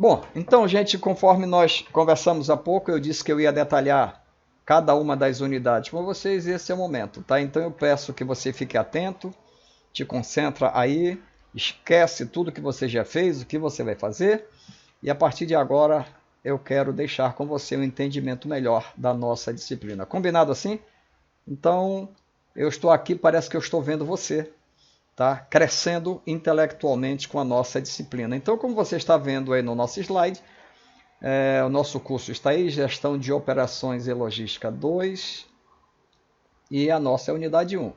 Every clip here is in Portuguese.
Bom, então, gente, conforme nós conversamos há pouco, eu disse que eu ia detalhar cada uma das unidades com vocês e esse é o momento, tá? Então eu peço que você fique atento, te concentra aí, esquece tudo que você já fez, o que você vai fazer e a partir de agora eu quero deixar com você um entendimento melhor da nossa disciplina. Combinado assim? Então, eu estou aqui, parece que eu estou vendo você, tá? Crescendo intelectualmente com a nossa disciplina. Então, como você está vendo aí no nosso slide, o nosso curso está aí, Gestão de Operações e Logística 2, e a nossa é a Unidade 1.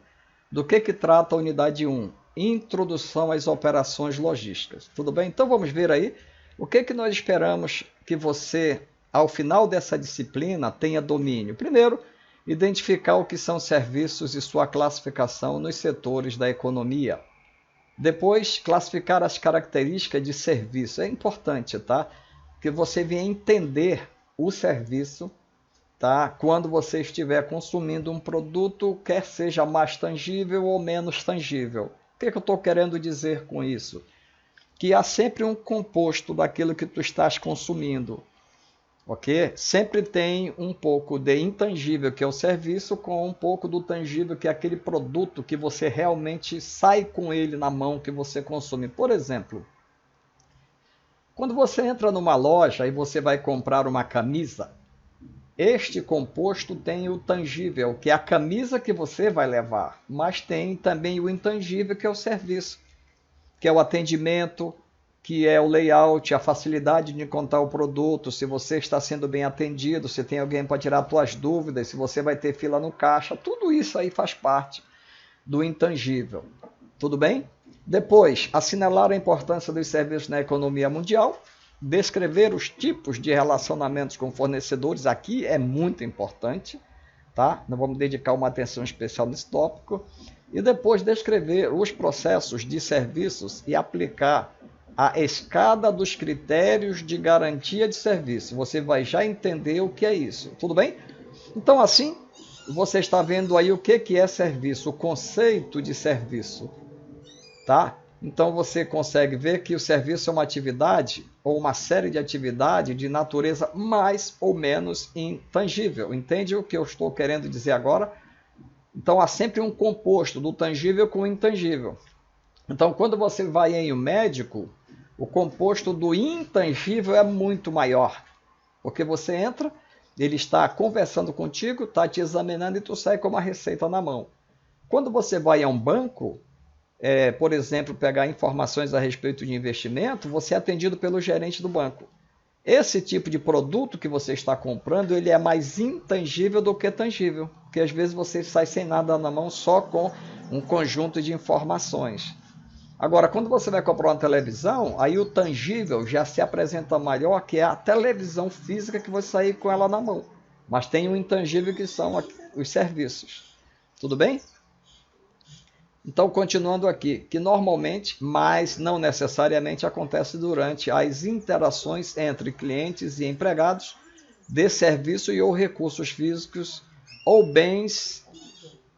Do que trata a Unidade 1? Introdução às operações logísticas. Tudo bem? Então, vamos ver aí o que nós esperamos que você, ao final dessa disciplina, tenha domínio. Primeiro, identificar o que são serviços e sua classificação nos setores da economia. Depois, classificar as características de serviço. É importante, tá? Que você venha entender o serviço, tá? Quando você estiver consumindo um produto, quer seja mais tangível ou menos tangível. O que eu estou querendo dizer com isso? Que há sempre um composto daquilo que tu estás consumindo. Ok? Sempre tem um pouco de intangível, que é o serviço, com um pouco do tangível, que é aquele produto que você realmente sai com ele na mão, que você consome. Por exemplo, quando você entra numa loja e você vai comprar uma camisa, este composto tem o tangível, que é a camisa que você vai levar, mas tem também o intangível, que é o serviço, que é o atendimento, que é o layout, a facilidade de encontrar o produto, se você está sendo bem atendido, se tem alguém para tirar suas dúvidas, se você vai ter fila no caixa, tudo isso aí faz parte do intangível. Tudo bem? Depois, assinalar a importância dos serviços na economia mundial, descrever os tipos de relacionamentos com fornecedores, aqui é muito importante, tá? Nós vamos dedicar uma atenção especial nesse tópico. E depois descrever os processos de serviços e aplicar a escada dos critérios de garantia de serviço. Você vai já entender o que é isso. Tudo bem? Então, assim, você está vendo aí o que é serviço, o conceito de serviço, tá? Então, você consegue ver que o serviço é uma atividade ou uma série de atividades de natureza mais ou menos intangível. Entende o que eu estou querendo dizer agora? Então, há sempre um composto do tangível com o intangível. Então, quando você vai em um médico, o composto do intangível é muito maior. Porque você entra, ele está conversando contigo, está te examinando e tu sai com uma receita na mão. Quando você vai a um banco, por exemplo, pegar informações a respeito de investimento, você é atendido pelo gerente do banco. Esse tipo de produto que você está comprando, ele é mais intangível do que tangível, porque às vezes você sai sem nada na mão, só com um conjunto de informações. Agora, quando você vai comprar uma televisão, aí o tangível já se apresenta maior, que é a televisão física que você sair com ela na mão. Mas tem um intangível que são os serviços. Tudo bem? Então, continuando aqui, que normalmente, mas não necessariamente, acontece durante as interações entre clientes e empregados de serviço e ou recursos físicos ou bens,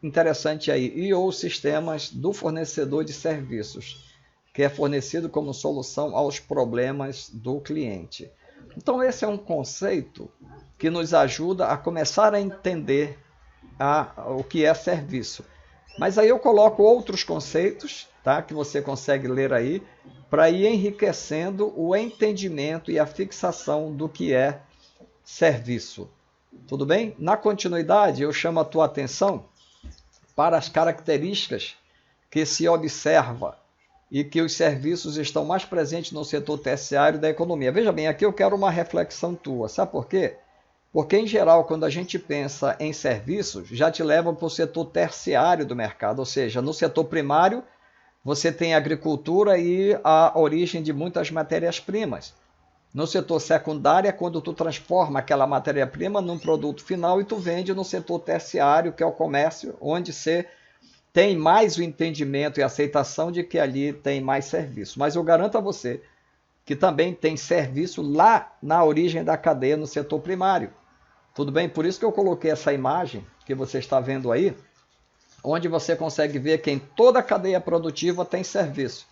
interessante aí, e ou sistemas do fornecedor de serviços, que é fornecido como solução aos problemas do cliente. Então, esse é um conceito que nos ajuda a começar a entender o que é serviço. Mas aí eu coloco outros conceitos, tá, que você consegue ler aí, para ir enriquecendo o entendimento e a fixação do que é serviço. Tudo bem? Na continuidade, eu chamo a tua atenção para as características que se observa e que os serviços estão mais presentes no setor terciário da economia. Veja bem, aqui eu quero uma reflexão tua. Sabe por quê? Porque, em geral, quando a gente pensa em serviços, já te leva para o setor terciário do mercado, ou seja, no setor primário, você tem a agricultura e a origem de muitas matérias-primas. No setor secundário é quando tu transforma aquela matéria-prima num produto final e tu vende no setor terciário, que é o comércio, onde você tem mais o entendimento e aceitação de que ali tem mais serviço. Mas eu garanto a você que também tem serviço lá na origem da cadeia, no setor primário. Tudo bem? Por isso que eu coloquei essa imagem que você está vendo aí, onde você consegue ver que em toda a cadeia produtiva tem serviço.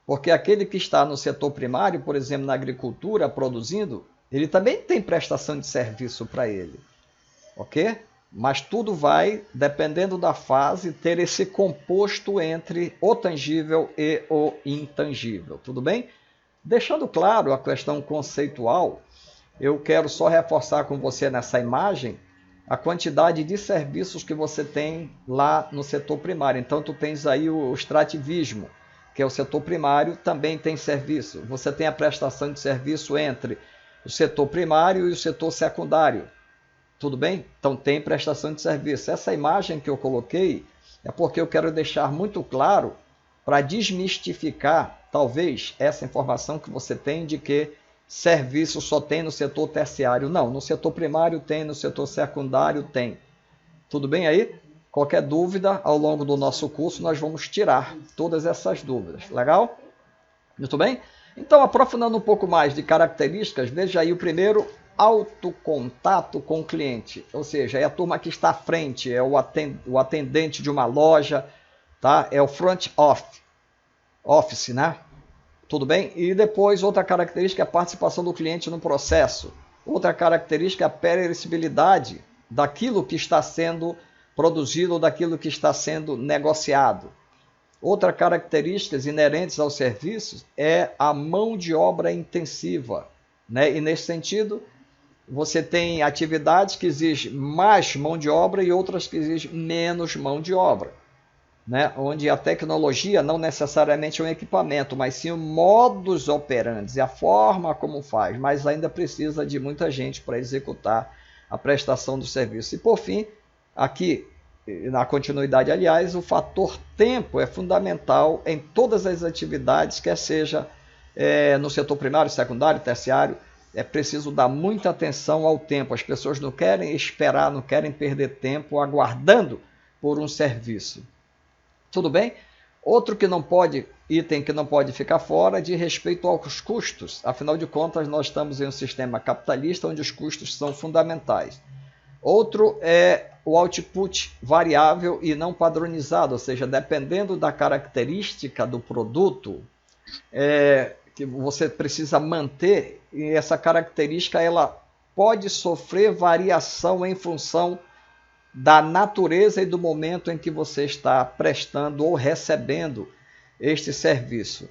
Porque aquele que está no setor primário, por exemplo, na agricultura, produzindo, ele também tem prestação de serviço para ele, ok? Mas tudo vai, dependendo da fase, ter esse composto entre o tangível e o intangível, tudo bem? Deixando claro a questão conceitual, eu quero só reforçar com você nessa imagem a quantidade de serviços que você tem lá no setor primário. Então, tu tens aí o extrativismo, que é o setor primário, também tem serviço. Você tem a prestação de serviço entre o setor primário e o setor secundário. Tudo bem? Então tem prestação de serviço. Essa imagem que eu coloquei é porque eu quero deixar muito claro para desmistificar, talvez, essa informação que você tem de que serviço só tem no setor terciário. Não, no setor primário tem, no setor secundário tem. Tudo bem aí? Qualquer dúvida, ao longo do nosso curso, nós vamos tirar todas essas dúvidas. Legal? Muito bem? Então, aprofundando um pouco mais de características, veja aí o primeiro, autocontato com o cliente. Ou seja, é a turma que está à frente, é o atendente de uma loja, tá? É o front office, né? Tudo bem? E depois, outra característica é a participação do cliente no processo. Outra característica é a perecibilidade daquilo que está sendo produzido ou daquilo que está sendo negociado. Outra característica inerentes aos serviços é a mão de obra intensiva, né? E nesse sentido, você tem atividades que exigem mais mão de obra e outras que exigem menos mão de obra, né? Onde a tecnologia não necessariamente é um equipamento, mas sim o modus operandi, a forma como faz, mas ainda precisa de muita gente para executar a prestação do serviço. E por fim, aqui na continuidade, aliás, o fator tempo é fundamental em todas as atividades, quer seja no setor primário, secundário, terciário. É preciso dar muita atenção ao tempo. As pessoas não querem esperar, não querem perder tempo aguardando por um serviço. Tudo bem? Outro item que não pode ficar fora é de respeito aos custos. Afinal de contas, nós estamos em um sistema capitalista onde os custos são fundamentais. Outro é o output variável e não padronizado, ou seja, dependendo da característica do produto, que você precisa manter, e essa característica ela pode sofrer variação em função da natureza e do momento em que você está prestando ou recebendo este serviço.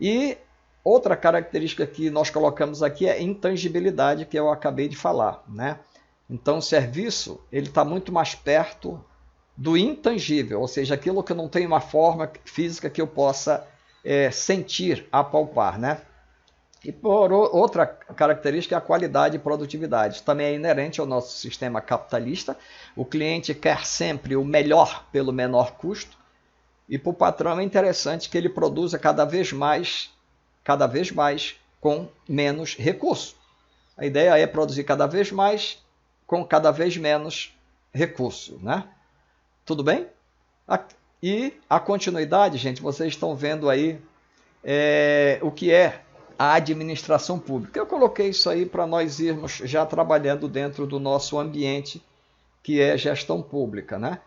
E outra característica que nós colocamos aqui é intangibilidade, que eu acabei de falar, né? Então, o serviço ele está muito mais perto do intangível, ou seja, aquilo que não tem uma forma física que eu possa sentir, apalpar, né? E por outra característica é a qualidade e produtividade. Também é inerente ao nosso sistema capitalista. O cliente quer sempre o melhor pelo menor custo. E para o patrão é interessante que ele produza cada vez mais com menos recurso. A ideia é produzir cada vez mais com cada vez menos recurso, né? Tudo bem? E a continuidade, gente, vocês estão vendo aí o que é a administração pública. Eu coloquei isso aí para nós irmos já trabalhando dentro do nosso ambiente, que é gestão pública, né?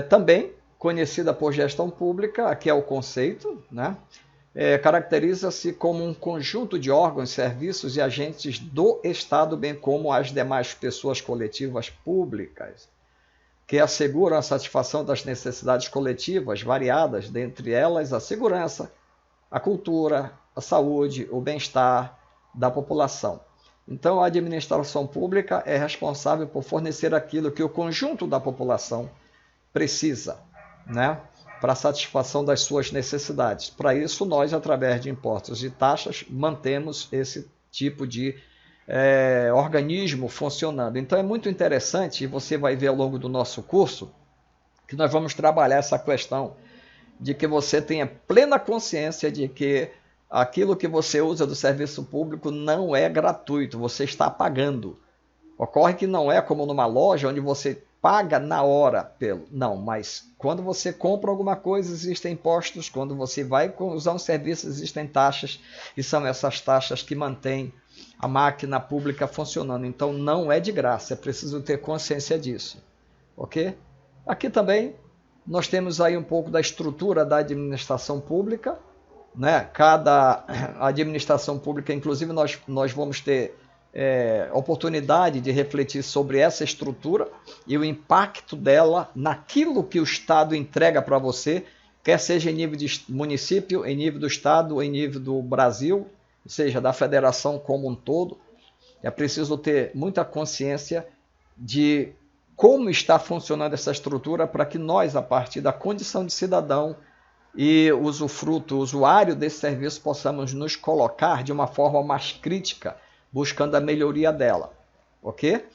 Também conhecida por gestão pública, aqui é o conceito, né? Caracteriza-se como um conjunto de órgãos, serviços e agentes do Estado, bem como as demais pessoas coletivas públicas, que asseguram a satisfação das necessidades coletivas variadas, dentre elas a segurança, a cultura, a saúde, o bem-estar da população. Então, a administração pública é responsável por fornecer aquilo que o conjunto da população precisa, né? Para a satisfação das suas necessidades. Para isso, nós, através de impostos e taxas, mantemos esse tipo de organismo funcionando. Então, é muito interessante, e você vai ver ao longo do nosso curso, que nós vamos trabalhar essa questão de que você tenha plena consciência de que aquilo que você usa do serviço público não é gratuito, você está pagando. Ocorre que não é como numa loja onde você paga na hora pelo. Não, mas quando você compra alguma coisa, existem impostos. Quando você vai usar um serviço, existem taxas. E são essas taxas que mantêm a máquina pública funcionando. Então, não é de graça. É preciso ter consciência disso. Ok? Aqui também nós temos aí um pouco da estrutura da administração pública, né? Cada administração pública, inclusive nós vamos ter oportunidade de refletir sobre essa estrutura e o impacto dela naquilo que o Estado entrega para você, quer seja em nível de município, em nível do Estado, em nível do Brasil, ou seja, da federação como um todo. É preciso ter muita consciência de como está funcionando essa estrutura para que nós, a partir da condição de cidadão e usufruto, usuário desse serviço, possamos nos colocar de uma forma mais crítica, buscando a melhoria dela, ok?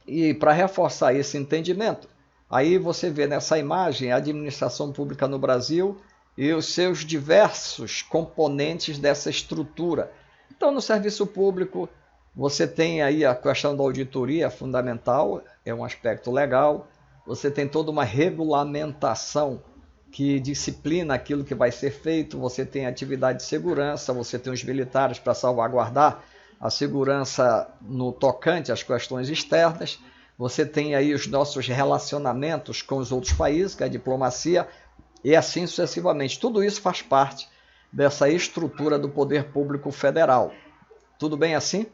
E para reforçar esse entendimento, aí você vê nessa imagem a administração pública no Brasil e os seus diversos componentes dessa estrutura. Então, no serviço público, você tem aí a questão da auditoria fundamental, é um aspecto legal. Você tem toda uma regulamentação que disciplina aquilo que vai ser feito. Você tem atividade de segurança, você tem os militares para salvaguardar a segurança no tocante às questões externas. Você tem aí os nossos relacionamentos com os outros países, que é a diplomacia, e assim sucessivamente. Tudo isso faz parte dessa estrutura do poder público federal. Tudo bem assim?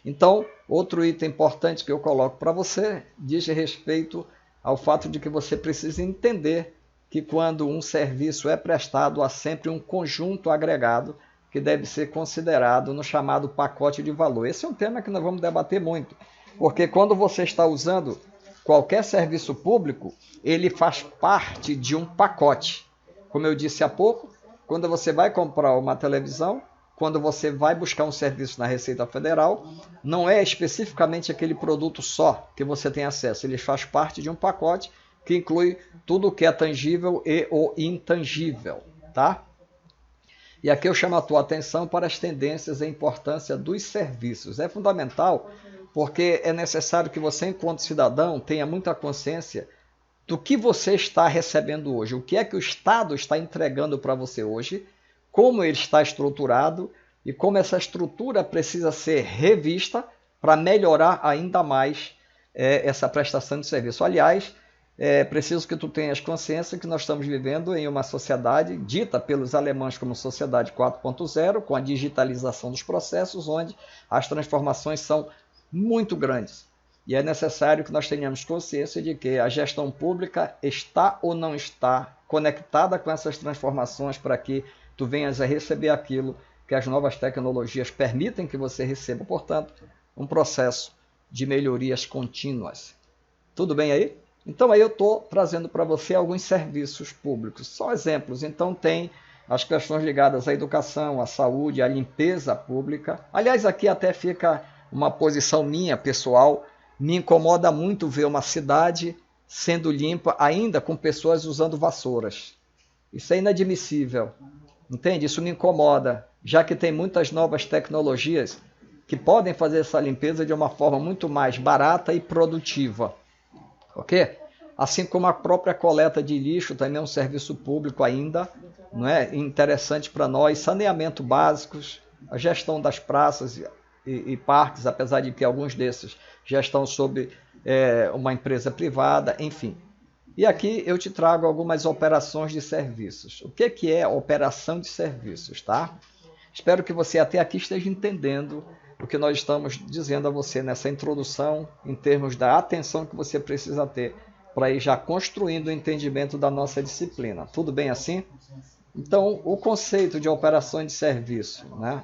Então, outro item importante que eu coloco para você diz respeito ao fato de que você precisa entender que quando um serviço é prestado, há sempre um conjunto agregado que deve ser considerado no chamado pacote de valor. Esse é um tema que nós vamos debater muito, porque quando você está usando qualquer serviço público, ele faz parte de um pacote. Como eu disse há pouco, quando você vai comprar uma televisão, quando você vai buscar um serviço na Receita Federal, não é especificamente aquele produto só que você tem acesso. Ele faz parte de um pacote que inclui tudo o que é tangível e o intangível, tá? E aqui eu chamo a tua atenção para as tendências e a importância dos serviços. É fundamental porque é necessário que você, enquanto cidadão, tenha muita consciência do que você está recebendo hoje, o que é que o Estado está entregando para você hoje, como ele está estruturado e como essa estrutura precisa ser revista para melhorar ainda mais essa prestação de serviço. Aliás, é preciso que tu tenhas consciência que nós estamos vivendo em uma sociedade dita pelos alemães como sociedade 4.0, com a digitalização dos processos, onde as transformações são muito grandes. E é necessário que nós tenhamos consciência de que a gestão pública está ou não está conectada com essas transformações para que tu venhas a receber aquilo que as novas tecnologias permitem que você receba. Portanto, um processo de melhorias contínuas. Tudo bem aí? Então aí eu estou trazendo para você alguns serviços públicos, só exemplos. Então tem as questões ligadas à educação, à saúde, à limpeza pública. Aliás, aqui até fica uma posição minha, pessoal. Me incomoda muito ver uma cidade sendo limpa ainda com pessoas usando vassouras. Isso é inadmissível. Entende? Isso me incomoda, já que tem muitas novas tecnologias que podem fazer essa limpeza de uma forma muito mais barata e produtiva. Ok? Assim como a própria coleta de lixo também é um serviço público ainda, não é? Interessante para nós, saneamento básicos, a gestão das praças e parques, apesar de que alguns desses já estão sob uma empresa privada, enfim. E aqui eu te trago algumas operações de serviços. O que é operação de serviços, tá? Espero que você até aqui esteja entendendo o que nós estamos dizendo a você nessa introdução, em termos da atenção que você precisa ter para ir já construindo o entendimento da nossa disciplina. Tudo bem assim? Então, o conceito de operação de serviço, né?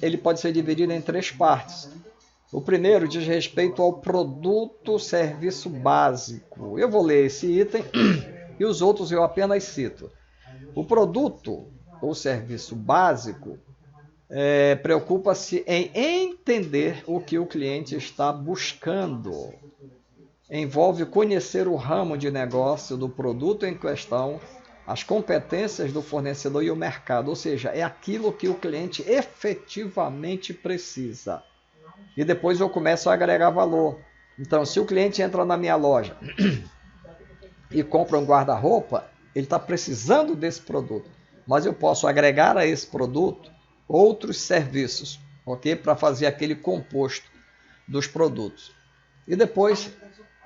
Ele pode ser dividido em três partes. O primeiro diz respeito ao produto serviço básico. Eu vou ler esse item e os outros eu apenas cito. O produto ou serviço básico preocupa-se em entender o que o cliente está buscando. Envolve conhecer o ramo de negócio do produto em questão, as competências do fornecedor e o mercado, ou seja, é aquilo que o cliente efetivamente precisa. E depois eu começo a agregar valor. Então, se o cliente entra na minha loja e compra um guarda-roupa, ele está precisando desse produto. Mas eu posso agregar a esse produto outros serviços, ok? Para fazer aquele composto dos produtos. E depois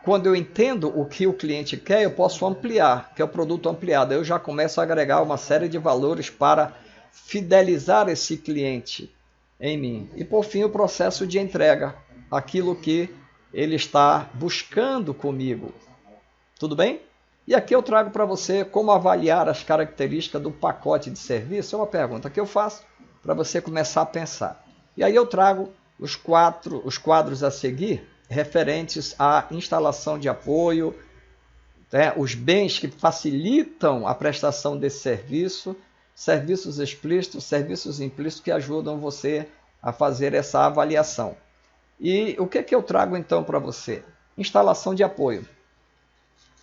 quando eu entendo o que o cliente quer, eu posso ampliar, que é o produto ampliado. Eu já começo a agregar uma série de valores para fidelizar esse cliente em mim. E por fim, o processo de entrega, aquilo que ele está buscando comigo. Tudo bem? E aqui eu trago para você como avaliar as características do pacote de serviço. É uma pergunta que eu faço para você começar a pensar. E aí eu trago os quadros a seguir referentes à instalação de apoio, os bens que facilitam a prestação desse serviço, serviços explícitos, serviços implícitos que ajudam você a fazer essa avaliação. E o que eu trago então para você? Instalação de apoio.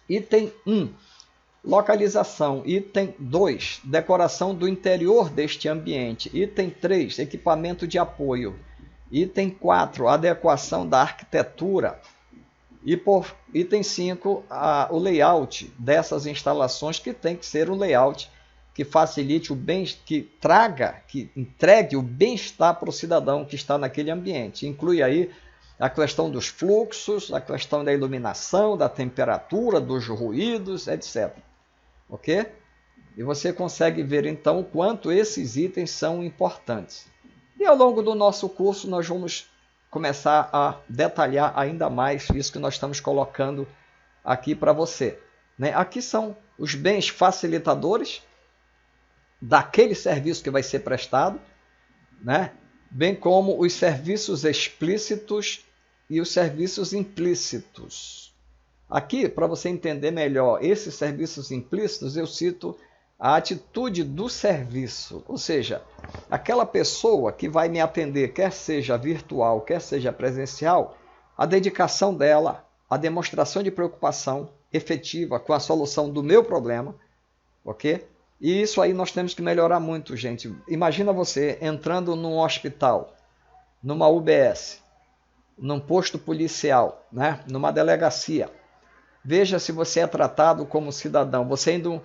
Item 1, localização. Item 2, decoração do interior deste ambiente. Item 3, equipamento de apoio. Item 4, adequação da arquitetura. E por item 5, o layout dessas instalações, que tem que ser um layout que facilite o bem, que entregue o bem-estar para o cidadão que está naquele ambiente. Inclui aí a questão dos fluxos, a questão da iluminação, da temperatura, dos ruídos, etc. Ok? E você consegue ver então o quanto esses itens são importantes. E ao longo do nosso curso nós vamos começar a detalhar ainda mais isso que nós estamos colocando aqui para você. Aqui são os bens facilitadores daquele serviço que vai ser prestado, bem como os serviços explícitos e os serviços implícitos. Aqui, para você entender melhor esses serviços implícitos, eu cito a atitude do serviço, ou seja, aquela pessoa que vai me atender, quer seja virtual, quer seja presencial, a dedicação dela, a demonstração de preocupação efetiva com a solução do meu problema, ok? E isso aí nós temos que melhorar muito, gente. Imagina você entrando num hospital, numa UBS, num posto policial, numa delegacia. Veja se você é tratado como cidadão. Você indo,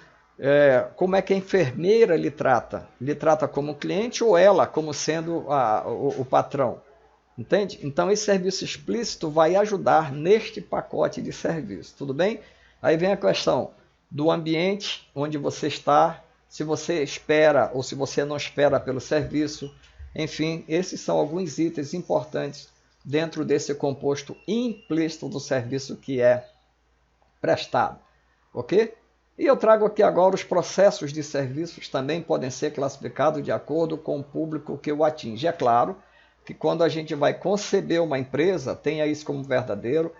como é que a enfermeira lhe trata? Lhe trata como cliente ou ela como sendo o patrão? Entende? Então esse serviço explícito vai ajudar neste pacote de serviço. Tudo bem? Aí vem a questão do ambiente onde você está, se você espera ou se você não espera pelo serviço. Enfim, esses são alguns itens importantes dentro desse composto implícito do serviço que é prestado. Ok? E eu trago aqui agora os processos de serviços também podem ser classificados de acordo com o público que o atinge. É claro que quando a gente vai conceber uma empresa, tenha isso como verdadeiro,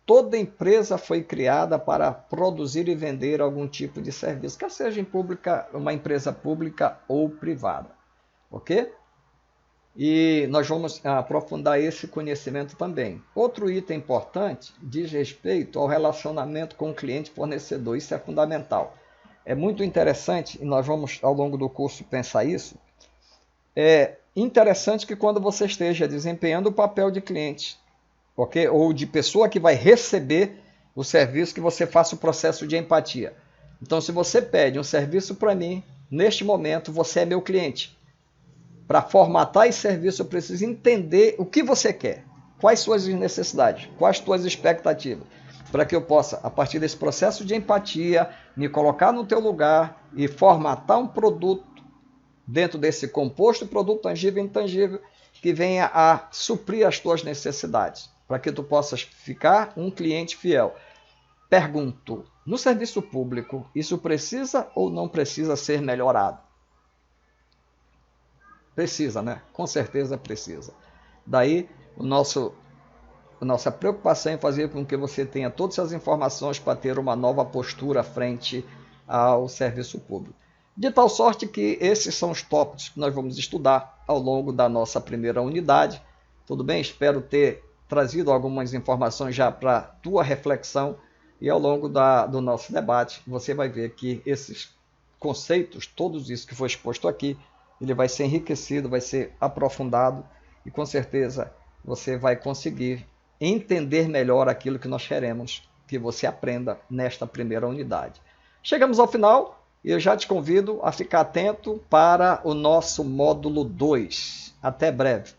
toda empresa foi criada para produzir e vender algum tipo de serviço, quer seja uma empresa pública ou privada. Ok? E nós vamos aprofundar esse conhecimento também. Outro item importante diz respeito ao relacionamento com o cliente fornecedor. Isso é fundamental. É muito interessante, e nós vamos ao longo do curso pensar isso. É interessante que quando você esteja desempenhando o papel de cliente, ok? Ou de pessoa que vai receber o serviço, que você faça o processo de empatia. Então, se você pede um serviço para mim, neste momento você é meu cliente. Para formatar esse serviço, eu preciso entender o que você quer, quais suas necessidades, quais suas expectativas, para que eu possa, a partir desse processo de empatia, me colocar no teu lugar e formatar um produto dentro desse composto, produto tangível e intangível, que venha a suprir as tuas necessidades, para que tu possas ficar um cliente fiel. Pergunto, no serviço público, isso precisa ou não precisa ser melhorado? Precisa, né? Com certeza precisa. Daí, a nossa preocupação em fazer com que você tenha todas as informações para ter uma nova postura frente ao serviço público. De tal sorte que esses são os tópicos que nós vamos estudar ao longo da nossa primeira unidade. Tudo bem? Espero ter trazido algumas informações já para a tua reflexão e ao longo do nosso debate você vai ver que esses conceitos, todos isso que foi exposto aqui, ele vai ser enriquecido, vai ser aprofundado e com certeza você vai conseguir entender melhor aquilo que nós queremos que você aprenda nesta primeira unidade. Chegamos ao final e eu já te convido a ficar atento para o nosso módulo 2. Até breve.